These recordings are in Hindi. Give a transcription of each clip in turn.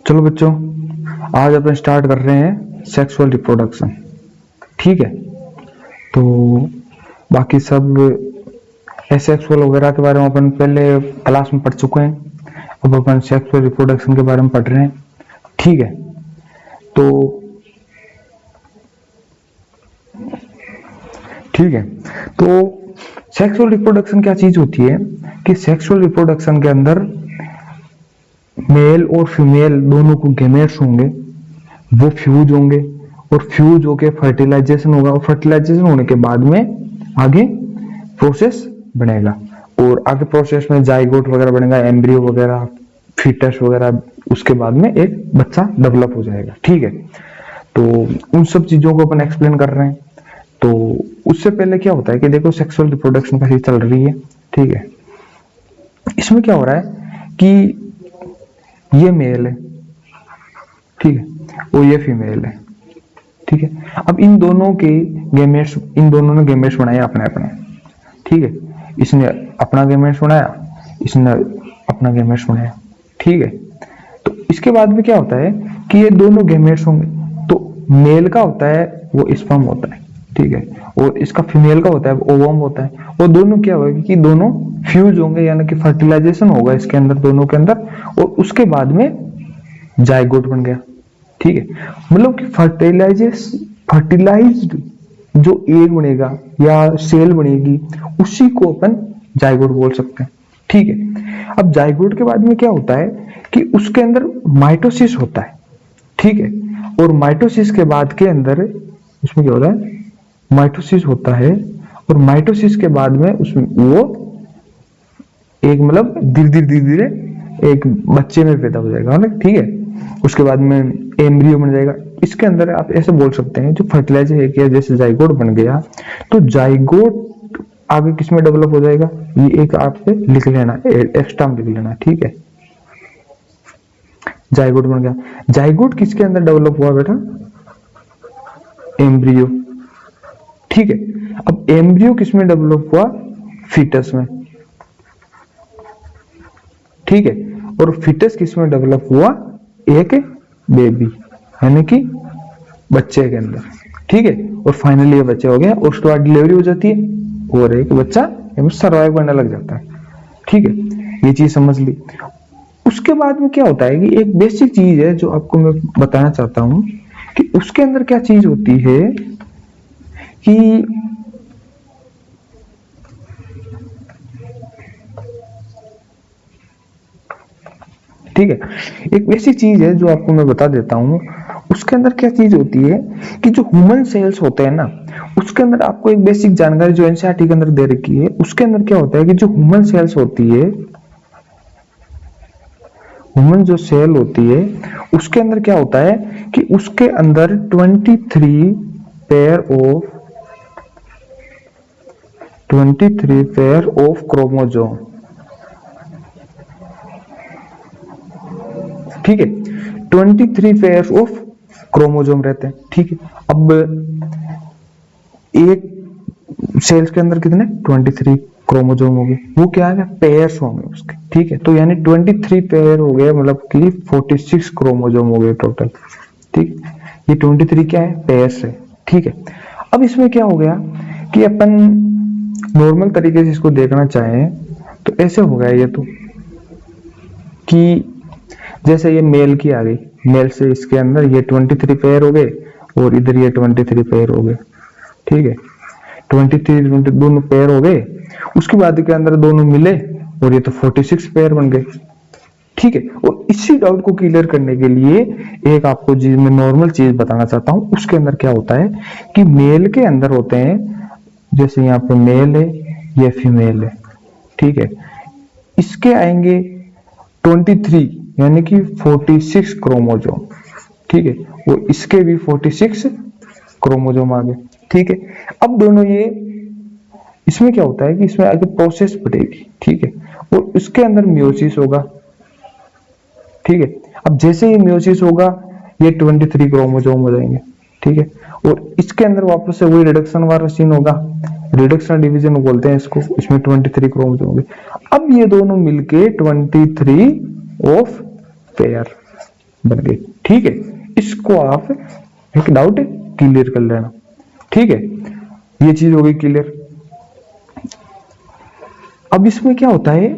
चलो बच्चों, आज अपन स्टार्ट कर रहे हैं सेक्सुअल रिप्रोडक्शन। ठीक है, तो बाकी सब एसेक्सुअल वगैरह के बारे में अपन पहले क्लास में पढ़ चुके हैं। अब अपन सेक्सुअल रिप्रोडक्शन के बारे में पढ़ रहे हैं। ठीक है, तो सेक्सुअल रिप्रोडक्शन क्या चीज होती है कि सेक्सुअल रिप्रोडक्शन के अंदर मेल और फीमेल दोनों को गैमेट्स होंगे, वो फ्यूज होंगे और फ्यूज होके फर्टिलाइजेशन होगा और फर्टिलाइजेशन होने के बाद में आगे प्रोसेस बनेगा और आगे प्रोसेस में जाइगोट वगैरह बनेगा, एम्ब्रियो वगैरह, फीटस वगैरह, उसके बाद में एक बच्चा डेवलप हो जाएगा। ठीक है, तो उन सब चीजों को अपन एक्सप्लेन कर रहे हैं। तो उससे पहले क्या होता है कि देखो सेक्सुअल रिप्रोडक्शन कैसी चल रही है। ठीक है, इसमें क्या हो रहा है कि ये मेल है, ठीक है, और ये फीमेल है। ठीक है, अब इन दोनों के गैमेट्स, इन दोनों ने गैमेट्स बनाए अपने अपने। ठीक है, इसने अपना गैमेट्स बनाया, इसने अपना गैमेट्स बनाया। ठीक है, तो इसके बाद में क्या होता है कि ये दोनों गैमेट्स होंगे, तो मेल का होता है वो स्पर्म होता है, ठीक है, और इसका फीमेल का होता है वो ओवम होता है। और दोनों क्या होगा कि दोनों फ्यूज होंगे, यानी कि फर्टिलाइजेशन होगा इसके अंदर, दोनों के अंदर, और उसके बाद में जाइगोट बन गया। ठीक है, मतलब कि फर्टिलाइज्ड जो एग बनेगा या सेल बनेगी उसी को अपन जाइगोट बोल सकते हैं। ठीक है, अब जाइगोट के बाद में क्या होता है कि उसके अंदर माइटोसिस होता है। ठीक है, और माइटोसिस के बाद के अंदर उसमें क्या होता है, माइटोसिस होता है, और माइटोसिस के बाद में उसमें वो एक मतलब धीरे धीरे एक बच्चे में पैदा हो जाएगा ना। ठीक है, उसके बाद में एम्ब्रियो बन जाएगा। इसके अंदर आप ऐसे बोल सकते हैं जो फर्टिलाइज है कि जैसे जाइगोट बन गया, तो जाइगोट आगे किसमें डेवलप हो जाएगा, ये एक आपसे लिख लेना, एक्स्ट्रा में लिख लेना। ठीक है, जाइगोट बन गया। जाइगोट किसके अंदर डेवलप हुआ बेटा, एम्ब्रियो। ठीक है, अब एम्ब्रियो किसमें डेवलप हुआ, फीटस में। ठीक है, और फीटस किसमें डेवलप हुआ, एक बेबी यानी कि बच्चे के अंदर। ठीक है, और फाइनली ये बच्चा हो गया और उसके बाद डिलीवरी हो जाती है और एक बच्चा सर्वाइव करने लग जाता है। ठीक है, ये चीज समझ ली। उसके बाद में क्या होता है कि एक बेसिक चीज है जो आपको मैं बताना चाहता हूं कि उसके अंदर क्या चीज होती है कि ठीक है, एक बेसिक चीज है जो आपको मैं बता देता हूं। उसके अंदर क्या चीज होती है कि जो ह्यूमन सेल्स होते हैं ना, उसके अंदर आपको एक बेसिक जानकारी जो एनसीईआरटी के अंदर दे रखी है, उसके अंदर क्या होता है कि जो ह्यूमन सेल्स होती है, ह्यूमन जो सेल होती है उसके अंदर क्या होता है कि उसके अंदर 23 पेयर ऑफ क्रोमोसोम। ठीक है, 23 पेयर ऑफ क्रोमोसोम रहते हैं। ठीक है, अब एक सेल्स के अंदर कितने 23 क्रोमोसोम होंगे, वो क्या है, पेयर्स होंगे उसके। ठीक है, तो यानी 23 पेयर हो गए, मतलब कि 46 क्रोमोसोम हो गए टोटल। ठीक, ये 23 क्या है, पेयर्स है। ठीक है, अब इसमें क्या हो गया कि अपन नॉर्मल तरीके से इसको देखना चाहें तो ऐसे हो गया ये, तो कि जैसे ये मेल की आ गई, मेल से इसके अंदर ये 23 पेयर हो गए और इधर ये 23 पेयर हो गए। ठीक है, 23 दोनों पेयर हो गए, उसके बाद के अंदर दोनों मिले और ये तो 46 पेयर बन गए। ठीक है, और इसी डाउट को क्लियर करने के लिए एक आपको चीज में नॉर्मल चीज बताना चाहता हूं। उसके अंदर क्या होता है कि मेल के अंदर होते हैं, जैसे यहाँ पे मेल है, ये फीमेल है। ठीक है, इसके आएंगे 23 यानी कि 46 क्रोमोसोम। ठीक है, और इसके भी 46 क्रोमोसोम आ गए। ठीक है, अब दोनों ये, इसमें क्या होता है कि इसमें आगे प्रोसेस बढ़ेगी। ठीक है, और इसके अंदर मियोसिस होगा। ठीक है, अब जैसे ही मियोसिस होगा ये 23 क्रोमोसोम हो जाएंगे। ठीक है, और इसके अंदर वापस से वही रिडक्शन वाला सीन होगा, रिडक्शन डिवीजन बोलते हैं इसको, इसमें 23 क्रोमोसोम होंगे। अब ये दोनों मिलके 23 ऑफ पेयर बन गई। ठीक है, इसको आप एक डाउट क्लियर कर लेना। ठीक है, ये चीज हो गई क्लियर। अब इसमें क्या होता है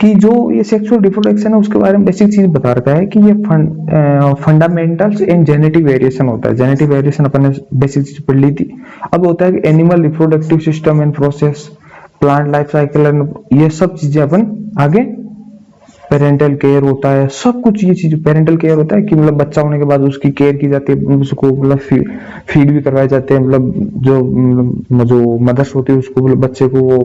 कि जो ये सेक्सुअल रिप्रोडक्शन है उसके बारे में बेसिक चीज बता रखा है कि ये फंडामेंटल्स एंड जेनेटिक वेरिएशन होता है। जेनेटिक वेरिएशन अपन ने बेसिक चीज पढ़ ली थी। अब होता है कि animal reproductive system and process, plant life cycle and ये सब चीजें अपन आगे, पेरेंटल केयर होता है, सब कुछ ये चीज पेरेंटल केयर होता है कि मतलब बच्चा होने के बाद उसकी केयर की जाती है, उसको मतलब फीड भी करवाए जाते हैं, मतलब जो मदर्स होती है उसको मतलब बच्चे को वो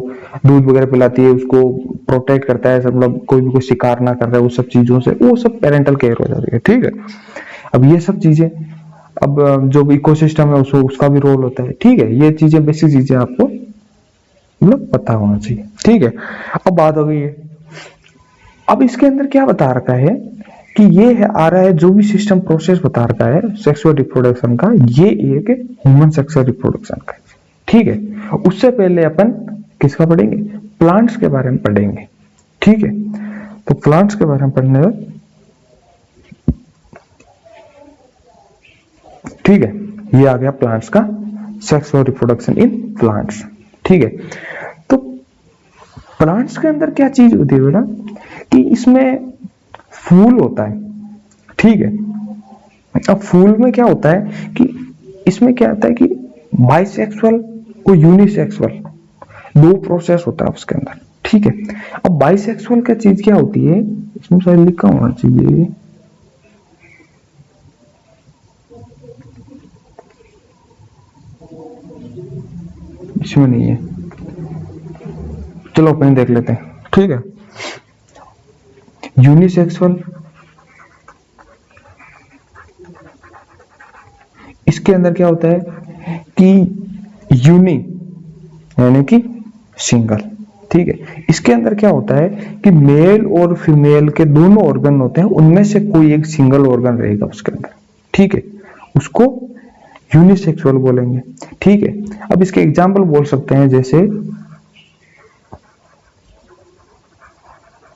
दूध वगैरह पिलाती है, उसको प्रोटेक्ट करता है, मतलब कोई भी कोई शिकार ना कर रहा है वो सब चीजों से, वो सब पेरेंटल केयर हो जाती है। ठीक है, अब ये सब चीजें, अब जो इकोसिस्टम है उसको उसका भी रोल होता है। ठीक है, ये चीजें बेसिक चीजें आपको मतलब पता होना चाहिए। ठीक है, अब बात हो गई है, अब इसके अंदर क्या बता रखा है कि ये है आ रहा है जो भी सिस्टम प्रोसेस बता रखा है सेक्सुअल रिप्रोडक्शन का, ये एक ह्यूमन सेक्सुअल रिप्रोडक्शन का। ठीक है, उससे पहले अपन किसका पढ़ेंगे, प्लांट्स के बारे में पढ़ेंगे। ठीक है, तो प्लांट्स के बारे में पढ़ने में, ठीक है, ये आ गया प्लांट्स का सेक्सुअल रिप्रोडक्शन इन प्लांट्स। ठीक है, तो प्लांट्स के अंदर क्या चीज होती है बेटा कि इसमें फूल होता है। ठीक है, अब फूल में क्या होता है कि इसमें क्या होता है कि बाइसेक्सुअल और यूनिसेक्सुअल दो प्रोसेस होता है उसके अंदर। ठीक है, अब बाइसेक्सुअल का चीज क्या होती है, इसमें शायद लिखा होना चाहिए, इसमें नहीं है, चलो अपन देख लेते हैं। ठीक है, यूनिसेक्सुअल, इसके अंदर क्या होता है कि यूनि यानी कि सिंगल। ठीक है, इसके अंदर क्या होता है कि मेल और फीमेल के दोनों ऑर्गन होते हैं, उनमें से कोई एक सिंगल ऑर्गन रहेगा उसके अंदर। ठीक है, उसको यूनिसेक्सुअल बोलेंगे। ठीक है, अब इसके एग्जाम्पल बोल सकते हैं जैसे,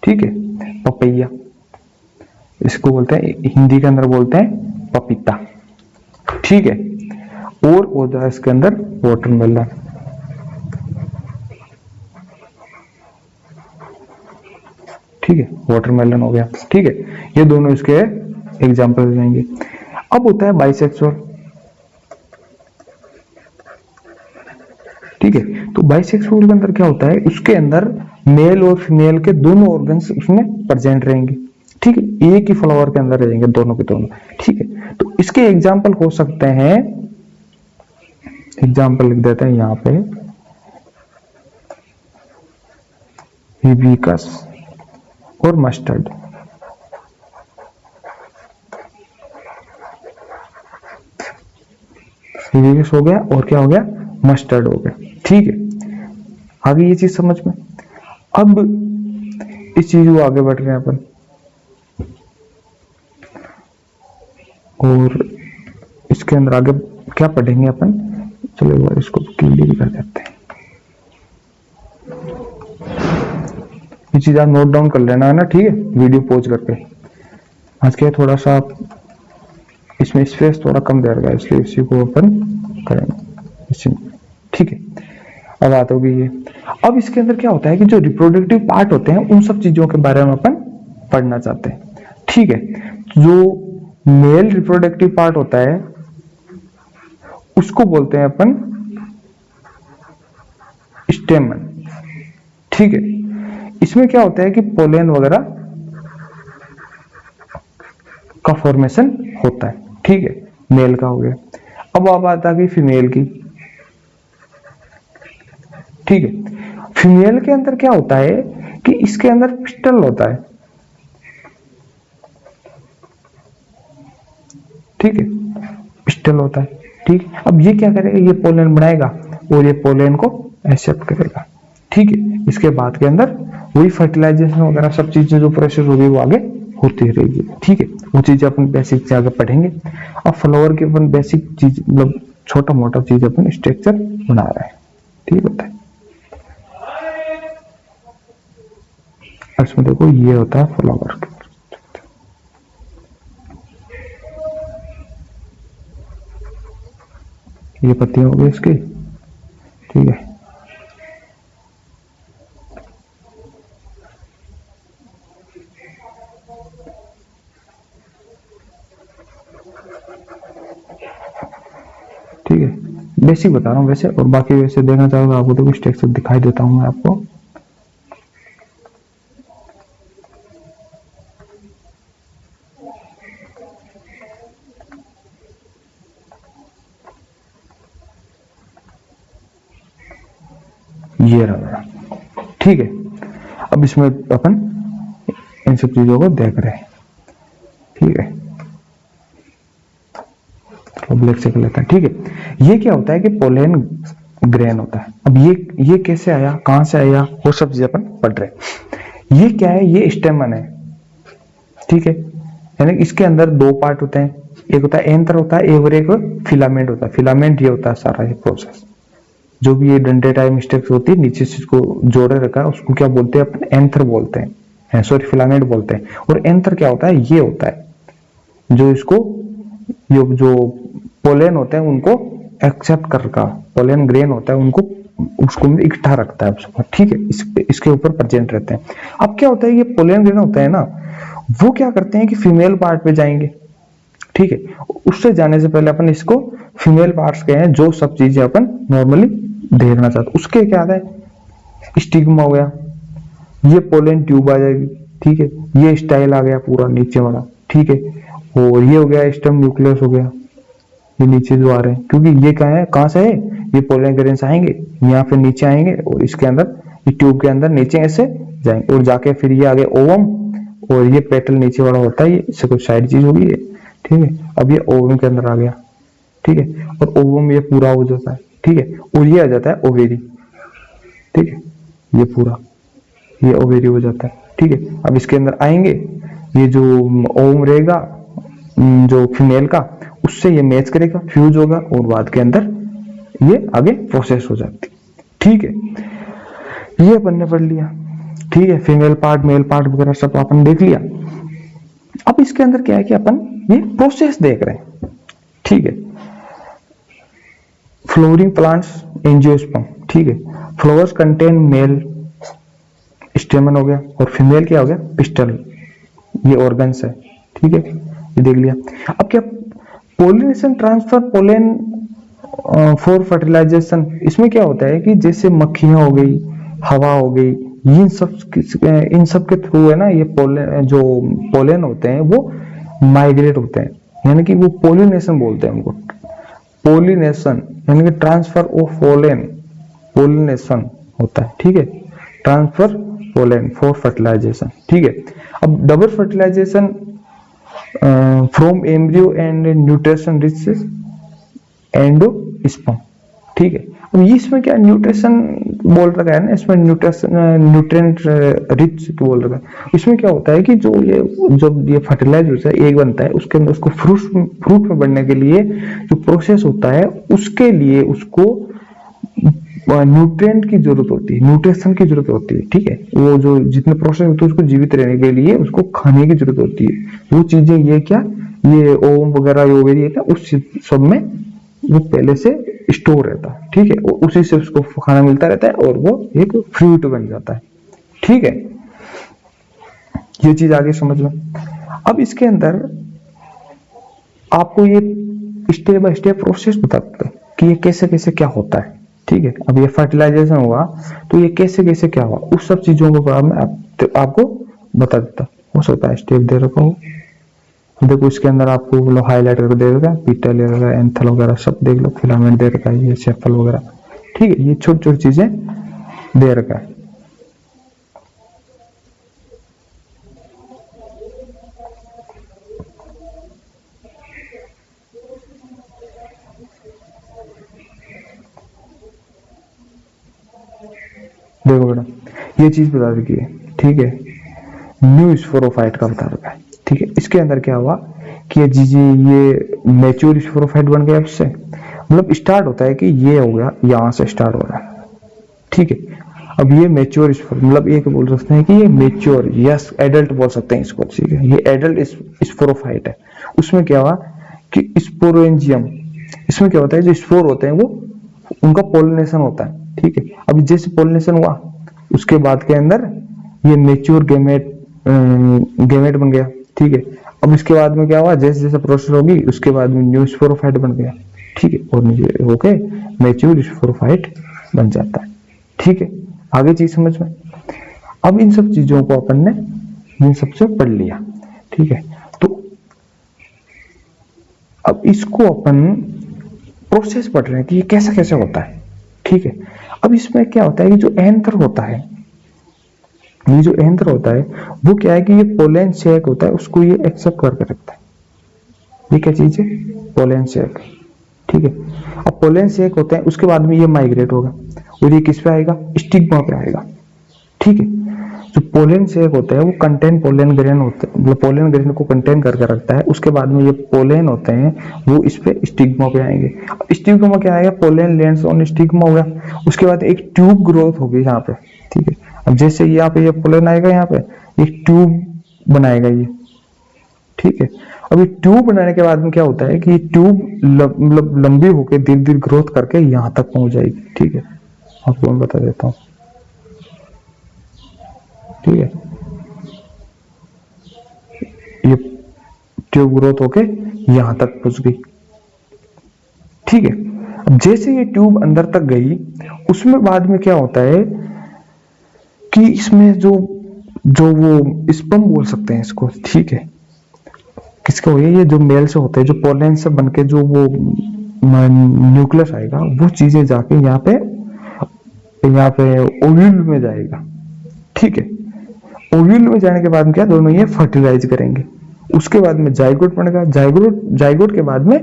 ठीक है, पपैया, इसको बोलते हैं हिंदी के अंदर बोलते हैं पपीता। ठीक है, और होता है इसके अंदर वाटरमेलन। ठीक है, वाटरमेलन हो गया। ठीक है, ये दोनों इसके एग्जाम्पल हो जाएंगे। अब होता है बाइसेक्सुअल। ठीक है, तो बाइसेक्सुअल के अंदर क्या होता है, उसके अंदर मेल और फीमेल के दोनों ऑर्गन्स उसमें प्रेजेंट रहेंगे। ठीक है, एक ही फ्लावर के अंदर रहेंगे दोनों के दोनों। ठीक है, तो इसके एग्जाम्पल हो सकते हैं, एग्जाम्पल लिख देते हैं यहां पे, हिबिस्कस और मस्टर्ड। हिबिस्कस हो गया और क्या हो गया, मस्टर्ड हो गया। ठीक है, आगे ये चीज समझ में। अब इस चीज को आगे बढ़ रहे हैं अपन, और इसके अंदर आगे क्या पढ़ेंगे अपन, चलो एक बार इसको क्लियर कर देते हैं। ये चीज आप नोट डाउन कर लेना है ना। ठीक है, वीडियो पॉज करके। आज के थोड़ा सा इसमें स्पेस थोड़ा कम दे रहा है, इसलिए इसी को अपन करेंगे। ठीक है, अब बात होगी ये। अब इसके अंदर क्या होता है कि जो रिप्रोडक्टिव पार्ट होते हैं उन सब चीजों के बारे में अपन पढ़ना चाहते हैं। ठीक है, जो मेल रिप्रोडक्टिव पार्ट होता है उसको बोलते हैं अपन स्टेमन। ठीक है, इसमें क्या होता है कि पोलन वगैरह का फॉर्मेशन होता है। ठीक है, मेल का हो गया। अब बात आ गई फीमेल की। ठीक है, फीमेल के अंदर क्या होता है कि इसके अंदर पिस्टल होता है। ठीक है, पिस्टल होता है। ठीक, अब ये क्या करेगा, ये पोलन बनाएगा और ये पोलन को एक्सेप्ट करेगा। ठीक है, इसके बाद के अंदर वही फर्टिलाइजेशन वगैरह सब चीजें जो प्रोसेस होगी वो आगे होती रहेगी। ठीक है, वो चीजें अपन बेसिक से आगे पढ़ेंगे। अब फ्लावर के अपन बेसिक चीज मतलब छोटा मोटा चीज अपन स्ट्रक्चर बना रहे हैं। ठीक होता है, इसमें देखो ये होता है फ्लावर। ये पत्तियां हो गई इसकी, ठीक है। ठीक है, बेसिक बता रहा हूँ वैसे, और बाकी वैसे देखना चाहोगे आपको तो कुछ टेक्स्ट दिखाई देता हूँ मैं आपको। ये रहा, ठीक है। अब इसमें अपन इन सब चीजों को देख रहे हैं, ठीक है। तो ब्लैक से कर लेता है, ठीक है। ये क्या होता है कि पोलन ग्रेन होता है। अब ये कैसे आया, कहां से आया, वो सब चीजें अपन पढ़ रहे हैं। ये क्या है, ये स्टेमन है, ठीक है। यानी इसके अंदर दो पार्ट होते हैं, एक होता है एंथर होता है, और एक फिलामेंट होता है। फिलामेंट ये होता है सारा ये प्रोसेस, जो भी ये डंडे टाइप स्टेप्स होती है नीचे से इसको जोड़े रखा है, उसको क्या बोलते हैं अपन, एंथर बोलते हैं, सॉरी फिलामेंट बोलते हैं। और एंथर क्या होता है, ये होता है जो इसको जो पोलन होते हैं उनको एक्सेप्ट कर रखा, पोलन ग्रेन होता है उनको उसको इकट्ठा रखता है, ठीक है। इसके ऊपर प्रेजेंट रहते हैं। अब क्या होता है, ये पोलन ग्रेन होता है ना, वो क्या करते हैं कि फीमेल पार्ट पे जाएंगे, ठीक है। उससे जाने से पहले अपन इसको फीमेल पार्ट्स के हैं जो सब चीजें अपन नॉर्मली देखना चाहते, उसके क्या आता है, स्टिग्मा हो गया, ये पोलन ट्यूब आ जाएगी, ठीक है। ये स्टाइल आ गया पूरा नीचे वाला, ठीक है। और ये हो गया स्टेम न्यूक्लियस हो गया, ये नीचे जो आ रहे हैं, क्योंकि ये क्या है, कहां से है, ये पोलन ग्रेन से आएंगे, यहाँ पे नीचे आएंगे और इसके अंदर ये ट्यूब के अंदर नीचे ऐसे जाएंगे, और जाके फिर ये आगे ओवम, और ये पेटल नीचे वाला होता है, ये इससे कुछ साइड चीज होगी ये, ठीक है। अब ये ओवम के अंदर आ गया, ठीक है। और ओवम ये पूरा हो जाता है, ठीक है। और ये आ जाता है ओवेरी, ठीक है। ये पूरा ये ओवेरी हो जाता है, ठीक है। अब इसके अंदर आएंगे, ये जो ओवम रहेगा जो फीमेल का, उससे ये मैच करेगा, फ्यूज होगा, और बाद के अंदर ये आगे प्रोसेस हो जाती, ठीक है। ये अपन ने पढ़ लिया, ठीक है। फीमेल पार्ट मेल पार्ट वगैरह सब अपन देख लिया। अब इसके अंदर क्या है कि अपन ये प्रोसेस देख रहे हैं, ठीक है। फ्लोरिंग प्लांट्स एंजियोस्पर्म, ठीक है। फ्लावर्स कंटेन मेल स्टेमन हो गया, और फीमेल क्या हो गया, पिस्टल, ये ऑर्गन्स है, ठीक है। ये देख लिया। अब क्या pollination transfer pollen for fertilization, इसमें क्या होता है कि जैसे मक्खियां हो गई, हवा हो गई, इन सब के थ्रू है ना, ये पोलन जो पोलन होते हैं वो माइग्रेट होते हैं, यानी कि वो पोलिनेशन बोलते हैं उनको, पोलिनेशन यानी कि ट्रांसफर ऑफ पोलन, पोलिनेशन होता है, ठीक है। ट्रांसफर पोलन फॉर फर्टिलाइजेशन, ठीक है। अब double fertilization from embryo and nutrition rich endosperm, ठीक है। अब इसमें क्या न्यूट्रिशन बोल रखा है ना, इसमें न्यूट्रिएंट रिच बोल रखा है। इसमें क्या होता है कि जब ये फर्टिलाइज होता है, एग बनता है, उसके अंदर उसको फ्रूट में बढ़ने के लिए जो प्रोसेस होता है, उसके लिए उसको न्यूट्रिएंट की जरूरत होती है, न्यूट्रिशन की जरूरत होती है, ठीक है। वो जो जितने प्रोसेस होते हैं उसको जीवित रहने के लिए उसको खाने की जरूरत होती है। वो चीजें ये क्या, ये ओवम वगैरह ओवेरी है, उस सब में वो पहले से स्टोर रहता है, ठीक है। उसी से उसको खाना मिलता रहता है और वो एक फ्रूट बन जाता है, ठीक है। ये चीज आगे समझ लो। अब इसके अंदर आपको ये स्टेप बाय स्टेप प्रोसेस बताता है कि ये कैसे कैसे क्या होता है, ठीक है। अब ये फर्टिलाइजेशन हुआ तो ये कैसे कैसे क्या हुआ, उस सब चीजों को मैं आपको बता देता। हो सकता है स्टेप दे रखा हो, देखो इसके अंदर आपको हाईलाइट करके दे रखा है, पीटल वगैरह, एंथल वगैरह सब देख लो, फिलामेंट दे रखा है, ये सेफल वगैरह, ठीक है। ये छोटी छोटी चीजें दे रखा है। देखो बेटा, ये चीज बता रखी है, ठीक है। न्यू स्पोरोफाइट का बता रखा है, ठीक है। इसके अंदर क्या हुआ कि ये मैच्योर स्पोरोफाइट बन गया, उससे मतलब स्टार्ट होता है कि ये हो गया, यहां से स्टार्ट हो रहा है, ठीक है। अब ये मैच्योर मतलब एक बोल सकते हैं कि ये मैच्योर, यस एडल्ट बोल सकते हैं इसको, ठीक है। ये एडल्ट स्पोरोफाइट है। उसमें क्या हुआ कि स्पोरेंजियम इसमें क्या होता है, जो स्पोर होते हैं वो उनका पोलिनेशन होता है। ठीक है, अभी जैसे पोलिनेशन हुआ उसके बाद के अंदर ये मेच्योर गेमेट गेमेट बन गया। ठीक है, अब इसके बाद में क्या हुआ, जैसे जैसे प्रोसेस होगी उसके बाद में न्यू स्पोरोफाइट बन गया। ठीक है, और नीचे होके मेच्योर स्पोरोफाइट बन जाता है। ठीक है, आगे चीज समझ में। अब इन सब चीजों को अपन ने इन सबसे पढ़ लिया। ठीक है, तो अब इसको अपन प्रोसेस पढ़ रहे हैं कि ये कैसे कैसे होता है। ठीक है, अब इसमें क्या होता है कि जो एंथर होता है, ये जो एंथर होता है वो क्या है कि ये पोलन शेक होता है, उसको ये एक्सेप्ट करके रखता है। ये क्या चीज है, पोलन शेक। ठीक है, अब पोलन शेक होता है उसके बाद में ये माइग्रेट होगा और ये किस पे आएगा, स्टिग्मा पे आएगा। ठीक है, जो पोलन शेक होता है वो कंटेन पोलन ग्रेन होता है, मतलब पोलन ग्रेन को कंटेन करके रखता है। उसके बाद में ये पोलन होते हैं वो इस पे स्टिग्मा पे आएंगे। अब स्टिग्मा क्या आएगा, पोलन लैंड्स ऑन स्टिग्मा हो गया। उसके बाद एक ट्यूब ग्रोथ होगी यहाँ पे। ठीक है, अब जैसे यहाँ पे ये पोलन आएगा, यहाँ पे एक ट्यूब बनाएगा ये। ठीक है, अब ये ट्यूब बनाने के बाद में क्या होता है कि ये ट्यूब मतलब लंबी होकर धीरे धीरे ग्रोथ करके यहाँ तक पहुंच जाएगी। ठीक है, आपको मैं बता देता हूँ। ठीक है, ये ट्यूब ग्रोथ होके यहां तक पहुंच गई। ठीक है, अब जैसे ये ट्यूब अंदर तक गई उसमें बाद में क्या होता है कि इसमें जो जो वो स्पर्म बोल सकते हैं इसको। ठीक है, किसका हो, ये जो मेल से होते हैं, जो पोलन से बनके जो वो न्यूक्लियस आएगा, वो चीजें जाके यहाँ पे ओव्यूल में जाएगा। ठीक है, ओव्यूल में जाने के बाद में क्या, दोनों ये फर्टिलाइज करेंगे। उसके बाद में जाइगोट बनेगा, जाइगोट के बाद में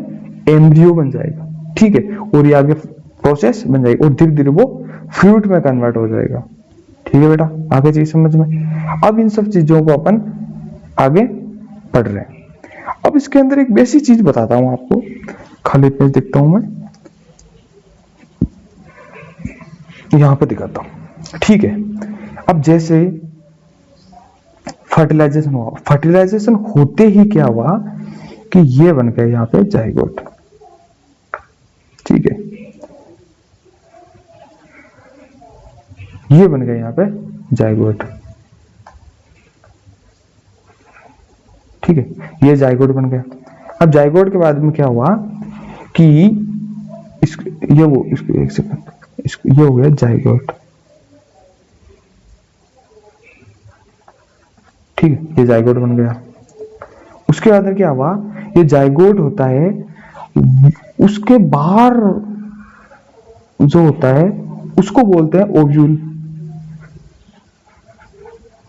एम्ब्रियो बन जाएगा। ठीक है, और ये आगे प्रोसेस बन जाएगी और धीरे धीरे वो फ्रूट में कन्वर्ट हो जाएगा। ठीक है बेटा, आगे चीज समझ में। अब इन सब चीजों को अपन आगे पढ़ रहे हैं। अब इसके अंदर एक बेसिक चीज बताता हूं आपको, खाली पेज दिखता हूं मैं, यहां पर दिखाता हूं। ठीक है, अब जैसे फर्टिलाइजेशन हुआ, फर्टिलाइजेशन होते ही क्या हुआ कि ये बन गया यहाँ पे जाइगोट। ठीक है, ये बन गया यहाँ पे जाइगोट। ठीक है, ये जाइगोट बन गया। अब जाइगोट के बाद में क्या हुआ कि इसको एक सेकंड, ये हो गया जाइगोट। ठीक है, ये जाइगोट बन गया। उसके बाद क्या हुआ, ये जाइगोट होता है, उसके बाहर जो होता है उसको बोलते हैं ओव्यूल।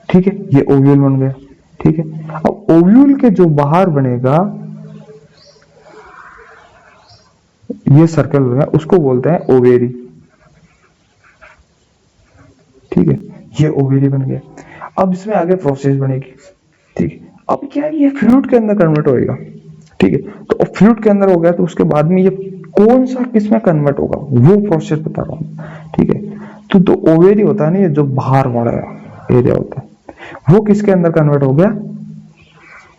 ठीक है, ये ओव्यूल बन गया। ठीक है, अब ओव्यूल के जो बाहर बनेगा ये सर्कल बनेगा, उसको बोलते हैं ओवेरी। ठीक है, ये ओवेरी बन गया। अब इसमें आगे प्रोसेस बनेगी। ठीक है, अब क्या है, ये फ्लूइड के अंदर कन्वर्ट होएगा। ठीक है, तो फ्लूइड के अंदर हो गया तो उसके बाद में ये कौन सा किस में कन्वर्ट होगा वो प्रोसेस बता रहा हूं। ठीक है, तो ओवेरी होता है ना, ये जो बाहर वाला एरिया होता है वो किसके अंदर कन्वर्ट हो गया,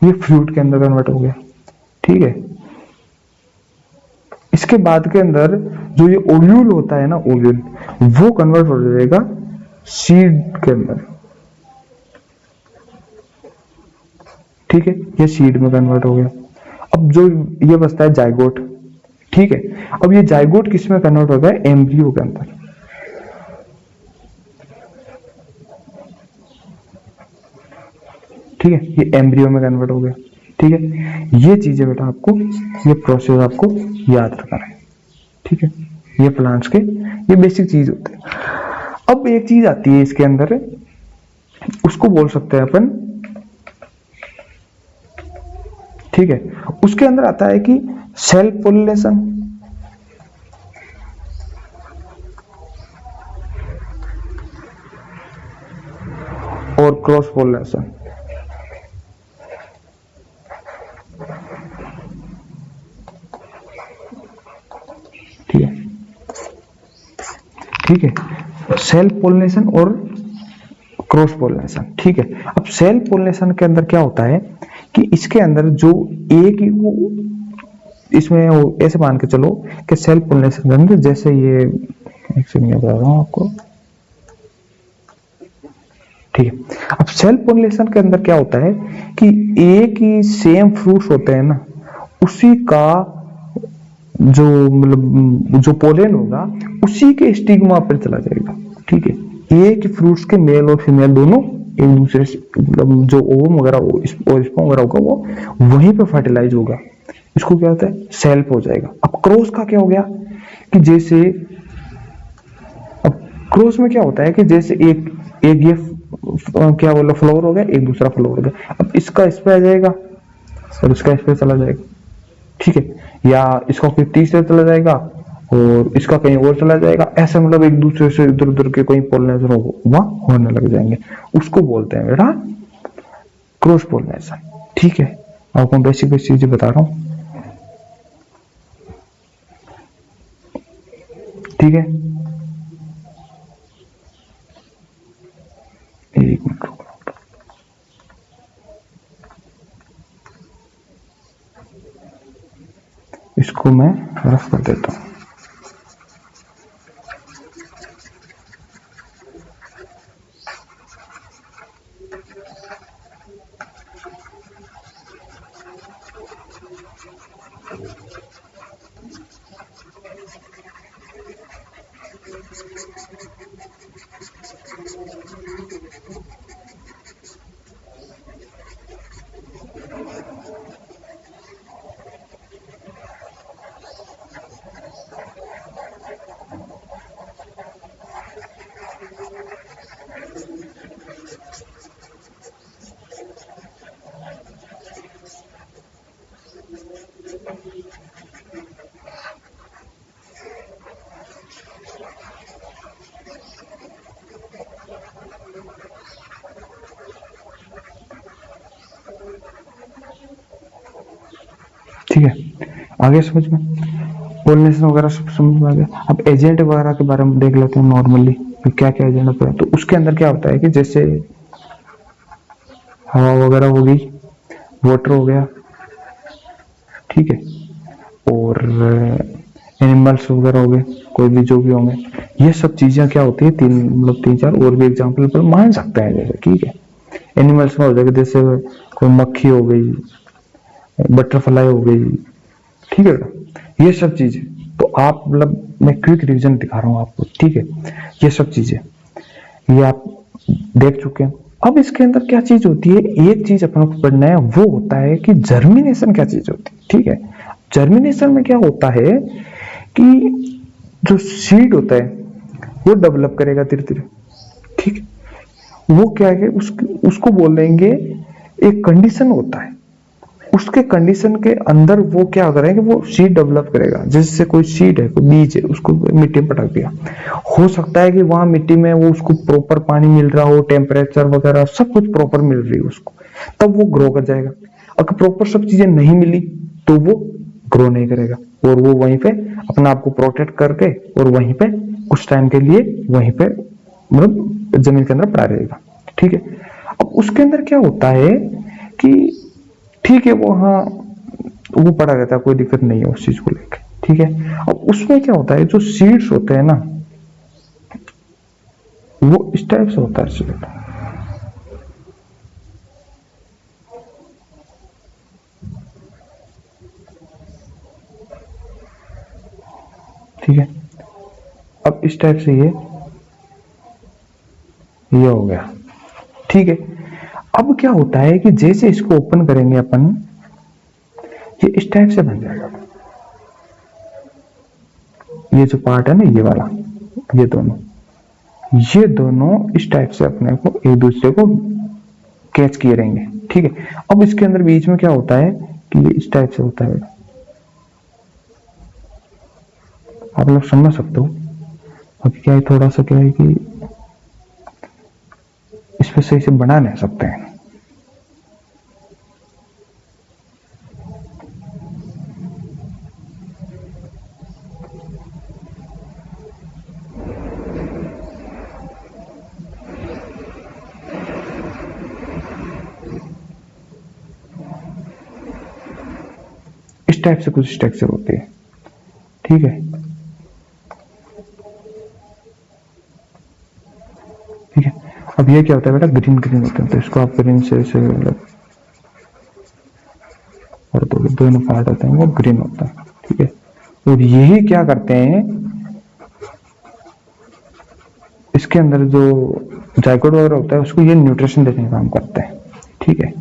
ये फ्लूइड के अंदर कन्वर्ट हो गया। ठीक है, इसके बाद के अंदर जो ये ओव्यूल होता है ना, ओव्यूल वो कन्वर्ट हो जाएगा सीड के अंदर। ठीक है, ये सीड में कन्वर्ट हो गया। अब जो ये बचता है जाइगोट। ठीक है, अब ये जाइगोट किस में कन्वर्ट हो गया, एम्ब्रियो के अंदर। ठीक है, ये एम्ब्रियो में कन्वर्ट हो गया। ठीक है, ये चीजें बेटा आपको, ये प्रोसेस आपको याद रखना है। ठीक है, ये प्लांट्स के ये बेसिक चीज होते हैं। अब एक चीज आती है इसके अंदर, उसको बोल सकते हैं अपन, ठीक है, उसके अंदर आता है कि सेल्फ पोलिनेशन और क्रॉस पोलिनेशन। ठीक है, ठीक है, सेल्फ पोलिनेशन और क्रॉस पोलिनेशन। ठीक है, अब सेल्फ पोलिनेशन के अंदर क्या होता है कि इसके अंदर जो एक ही वो इसमें ऐसे मान के चलो कि सेल्फ पोलिनेशन के अंदर जैसे ये, एक सेकंड में बता रहा हूँ आपको, ठीक है। अब सेल्फ पोलिनेशन के अंदर क्या होता है कि एक ही सेम फ्रूट्स होते हैं ना, उसी का जो मतलब जो पोलन होगा उसी के स्टिग्मा पर चला जाएगा, ठीक है। एक ही फ्रूट्स के मेल और फीमेल दोनों एक दूसरे से मतलब जो ओवम वगैरह स्पर्म वगैरह होगा वो वहीं पे फर्टिलाइज होगा, इसको क्या होता है सेल्फ हो जाएगा। अब क्रॉस का क्या हो गया कि जैसे, अब क्रॉस में क्या होता है कि जैसे एक एक ये क्या बोलो फ्लोर हो गया, एक दूसरा फ्लोर हो गया, अब इसका इस पे आ जाएगा और इसका इस पे चला जाएगा, ठीक है, या इसका कोई तीसरे चला जाएगा और इसका कहीं और चला जाएगा, ऐसे मतलब एक दूसरे से इधर उधर के कोई पोलिनेशन वहां होने लग जाएंगे, उसको बोलते हैं बेटा क्रॉस पोलिनेशन, ठीक है। आपको बेसिक बेसिक चीजें बता रहा हूं, ठीक है। एक मिनट रुको, इसको मैं रफ कर देता हूं। ठीक है, आगे समझ में पोलिनेशन वगैरह सब समझ में आ गया। अब एजेंट वगैरह के बारे में देख लेते हैं नॉर्मली, क्या क्या एजेंट होता है। तो उसके अंदर क्या होता है कि जैसे हवा वगैरह हो गई, वाटर हो गया, ठीक है, और एनिमल्स वगैरह हो गए, कोई भी जो भी होंगे, ये सब चीजें क्या होती है, तीन मतलब तीन चार और भी एग्जाम्पल पर मान सकते हैं जैसे, ठीक है। एनिमल्स में हो जाएगा जैसे कोई मक्खी हो गई, बटरफ्लाई हो गई, ठीक है बेटा, ये सब चीजें। तो आप मतलब मैं क्विक रिवीजन दिखा रहा हूँ आपको, ठीक है, ये सब चीजें ये आप देख चुके हैं। अब इसके अंदर क्या चीज होती है, एक चीज अपन को पढ़ना है, वो होता है कि जर्मिनेशन क्या चीज होती है, ठीक है। जर्मिनेशन में क्या होता है कि जो सीड होता है वो डेवलप करेगा धीरे धीरे, ठीक है। वो क्या है उसको बोल देंगे, एक कंडीशन होता है, उसके कंडीशन के अंदर वो क्या करेगा कि वो सीड डेवलप करेगा। जैसे कोई सीड है, कोई बीज है, उसको मिट्टी में पटक दिया, हो सकता है कि वहां मिट्टी में वो उसको प्रॉपर पानी मिल रहा हो, टेम्परेचर वगैरह सब कुछ प्रॉपर मिल रही है उसको, तब वो ग्रो कर जाएगा। अगर प्रॉपर सब चीजें नहीं मिली तो वो ग्रो नहीं करेगा और वो वहीं पे अपने आप को प्रोटेक्ट करके और वहीं पे कुछ टाइम के लिए वहीं पे मतलब जमीन के अंदर पड़ा रहेगा, ठीक है। अब उसके अंदर क्या होता है कि ठीक है वो, हाँ वो पड़ा रहता है, कोई दिक्कत नहीं है उस चीज को लेकर, ठीक है। अब उसमें क्या होता है, जो सीड्स होते हैं ना वो इस टाइप से होता है सीड, ठीक है। अब इस टाइप से ये हो गया, ठीक है। अब क्या होता है कि जैसे इसको ओपन करेंगे अपन, ये इस टाइप से बन जाएगा, ये जो पार्ट है ना ये वाला, ये दोनों इस टाइप से अपने को एक दूसरे को कैच किए रहेंगे, ठीक है। अब इसके अंदर बीच में क्या होता है कि ये इस टाइप से होता है, आप लोग समझ सकते हो। अभी क्या है, थोड़ा सा क्या है कि इस पे सही से बना नहीं सकते हैं, इस टाइप से कुछ स्ट्रक्चर होती है, ठीक है। ठीक है, अब ये क्या होता है बेटा, ग्रीन ग्रीन होता है, तो इसको आप ग्रीन से मतलब और दोनों पार्ट होते हैं वो ग्रीन होता है, ठीक है। और यही क्या करते हैं, इसके अंदर जो जायकोट वगैरह होता है उसको ये न्यूट्रिशन देने का काम करते हैं, ठीक है।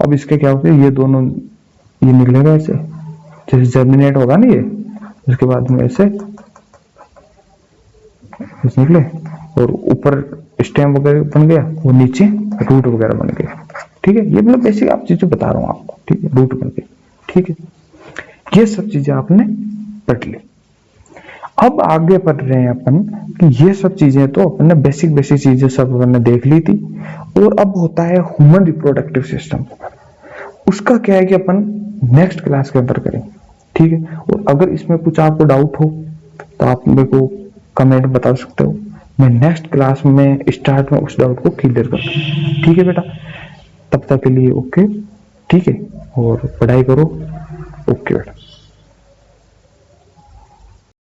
अब इसके क्या होता है, ये दोनों ये निकलेगा ऐसे, जैसे जर्मिनेट होगा ना ये, उसके बाद में ऐसे निकले और ऊपर स्टेम वगैरह बन गया, वो नीचे रूट वगैरह बन गया, ठीक है। ये मतलब बेसिक आप चीजें बता रहा हूँ आपको, ठीक है, रूट बन गया, ठीक है। ये सब चीजें आपने पढ़ ली। अब आगे बढ़ रहे हैं अपन कि ये सब चीजें तो अपन ने बेसिक बेसिक चीजें सब अपन ने देख ली थी, और अब होता है ह्यूमन रिप्रोडक्टिव सिस्टम। उसका क्या है कि अपन नेक्स्ट क्लास के अंदर करेंगे, ठीक है। और अगर इसमें कुछ आपको डाउट हो तो आप मेरे को कमेंट बता सकते हो, मैं नेक्स्ट क्लास में स्टार्ट में उस डाउट को क्लियर कर दूँ, ठीक है बेटा। तब तक के लिए ओके, ठीक है, और पढ़ाई करो, ओके बेटा।